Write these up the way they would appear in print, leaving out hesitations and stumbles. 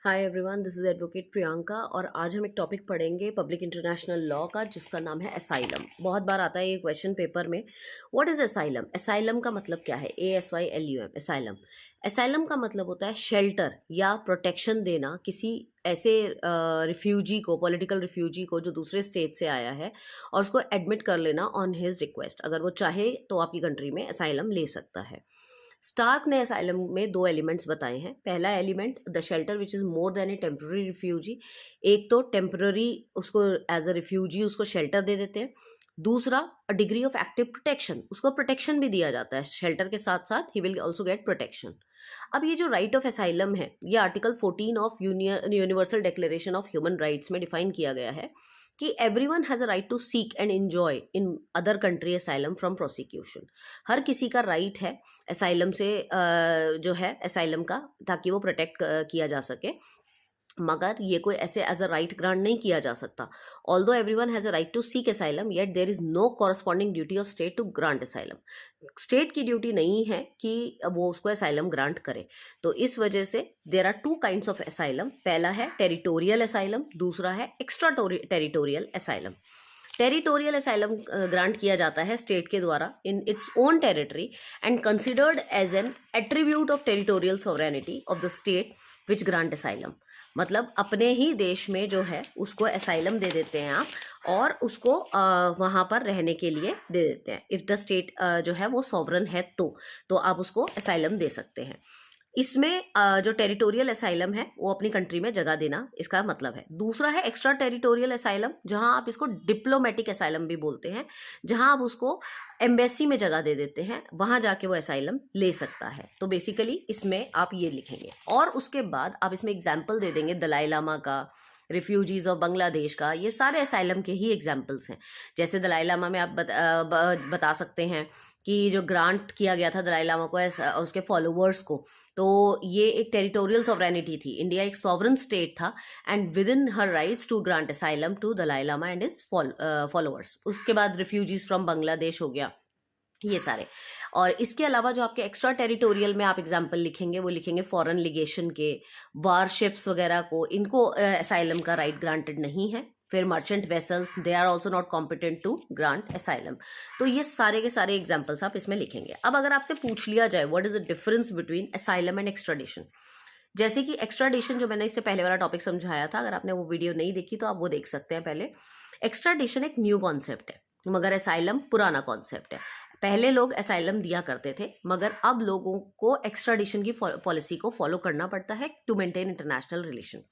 Hi everyone, this is advocate Priyanka और आज हम एक टॉपिक पढ़ेंगे पब्लिक इंटरनेशनल लॉ का, जिसका नाम है असाइलम। बहुत बार आता है ये क्वेश्चन पेपर में। What is asylum? असाइलम का मतलब क्या है? ASYLUM, asylum. असाइलम का मतलब होता है शेल्टर या प्रोटेक्शन देना किसी ऐसे रिफ्यूजी को, पॉलिटिकल रिफ्यूजी को जो दूसरे स्टेट से आया है, और उसको एडमिट कर लेना ऑन हिज रिक्वेस्ट। अगर वो चाहे तो आपकी कंट्री में असाइलम ले सकता है। स्टार्क ने असाइलम में दो एलिमेंट्स बताए हैं। पहला element the shelter which is more than A temporary refugee. एक तो टेम्पररी उसको एज अ रिफ्यूजी उसको शेल्टर दे देते हैं। दूसरा a degree of active protection, उसको प्रोटेक्शन भी दिया जाता है शेल्टर के साथ साथ, he will also get protection. अब ये जो राइट ऑफ असाइलम है, ये article 14 of universal declaration of human rights में डिफाइन किया गया है कि everyone has a right to seek and enjoy in other country asylum from prosecution. हर किसी का राइट है असाइलम से जो है असाइलम का, ताकि वो प्रोटेक्ट किया जा सके। मगर ये कोई ऐसे एज अ राइट ग्रांट नहीं किया जा सकता। Although everyone has a right to seek asylum, yet there is no corresponding duty of state to grant asylum. State की ड्यूटी नहीं है कि वो उसको असाइलम ग्रांट करे। तो इस वजह से there are two kinds of asylum. पहला है टेरिटोरियल असाइलम, दूसरा है extra territorial asylum. Territorial asylum grant किया जाता है स्टेट के द्वारा in its own territory and considered as an attribute of territorial sovereignty of the state which grant asylum. मतलब अपने ही देश में जो है उसको असाइलम दे देते हैं आप, और उसको वहाँ पर रहने के लिए दे देते हैं। इफ़ द स्टेट जो है वो सॉवरन है तो आप उसको असाइलम दे सकते हैं। इसमें जो टेरिटोरियल असाइलम है वो अपनी कंट्री में जगह देना इसका मतलब है। दूसरा है एक्स्ट्रा टेरिटोरियल असाइलम, जहां आप इसको डिप्लोमेटिक असाइलम भी बोलते हैं, जहां आप उसको एम्बेसी में जगह दे देते हैं, वहां जाके वो असाइलम ले सकता है। तो बेसिकली इसमें आप ये लिखेंगे, और उसके बाद आप इसमें एग्जाम्पल दे देंगे दलाई लामा का, रिफ्यूजीज ऑफ बांग्लादेश का। ये सारे असाइलम के ही एग्जाम्पल्स हैं। जैसे दलाई लामा में आप बता सकते हैं कि जो ग्रांट किया गया था दलाई लामा को उसके फॉलोवर्स को, तो ये एक टेरिटोरियल सॉवरेनिटी थी। इंडिया एक सॉवरन स्टेट था and within her rights to grant asylum to Dalai Lama and his followers. उसके बाद रिफ्यूजीज फ्रॉम बांग्लादेश हो गया, ये सारे। और इसके अलावा जो आपके एक्स्ट्रा टेरिटोरियल में आप एग्जाम्पल लिखेंगे, वो लिखेंगे फॉरेन लीगेशन के, वारशिप्स वगैरह को, इनको असाइलम का राइट ग्रांटेड नहीं है। फिर merchant vessels, they are also not competent to grant asylum. तो ये सारे के सारे एग्जाम्पल्स आप इसमें लिखेंगे। अब अगर आपसे पूछ लिया जाए what is the difference between asylum and extradition, जैसे कि एक्स्ट्राडिशन जो मैंने इससे पहले वाला टॉपिक समझाया था, अगर आपने वो वीडियो नहीं देखी तो आप वो देख सकते हैं पहले। एक्स्ट्राडिशन एक न्यू कॉन्सेप्ट है, मगर असाइलम पुराना कॉन्सेप्ट है। पहले लोग असाइलम दिया करते थे, मगर अब लोगों को एक्स्ट्राडिशन की पॉलिसी को फॉलो करना पड़ता है टू मेंटेन इंटरनेशनल रिलेशन।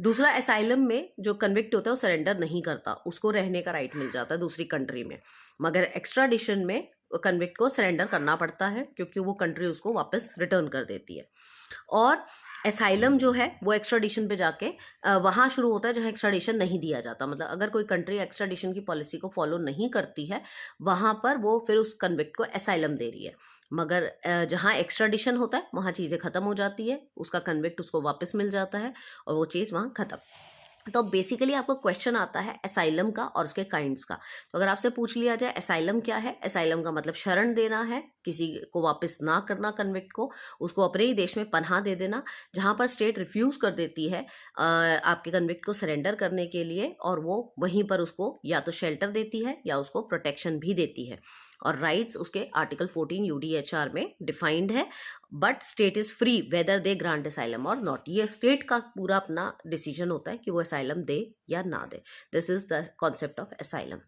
दूसरा, असाइलम में जो कन्विक्ट होता है वो सरेंडर नहीं करता, उसको रहने का राइट मिल जाता है दूसरी कंट्री में। मगर एक्स्ट्राडिशन में कन्विक्ट को सरेंडर करना पड़ता है, क्योंकि वो कंट्री उसको वापस रिटर्न कर देती है। और असाइलम जो है वो एक्स्ट्राडिशन पे जाके वहाँ शुरू होता है जहाँ एक्स्ट्राडिशन नहीं दिया जाता। मतलब अगर कोई कंट्री एक्स्ट्राडिशन की पॉलिसी को फॉलो नहीं करती है, वहाँ पर वो फिर उस कन्विक्ट को असाइलम दे रही है। मगर जहाँ एक्स्ट्राडिशन होता है वहाँ चीज़ें ख़त्म हो जाती है, उसका कन्विक्ट उसको वापस मिल जाता है, और वो चीज़ वहाँ ख़त्म। तो बेसिकली आपको क्वेश्चन आता है असाइलम का और उसके काइंड्स का। तो अगर आपसे पूछ लिया जाए असाइलम क्या है, असाइलम का मतलब शरण देना है, किसी को वापस ना करना कन्विक्ट को, उसको अपने ही देश में पनाह दे देना। जहाँ पर स्टेट रिफ्यूज़ कर देती है आपके कन्विक्ट को सरेंडर करने के लिए, और वो वहीं पर उसको या तो शेल्टर देती है या उसको प्रोटेक्शन भी देती है। और राइट्स उसके आर्टिकल 14 UDHR में डिफाइंड है, but state is free whether they grant asylum और नॉट। ये स्टेट का पूरा अपना डिसीजन होता है कि वो असाइलम दे या ना दे। This is the concept of asylum.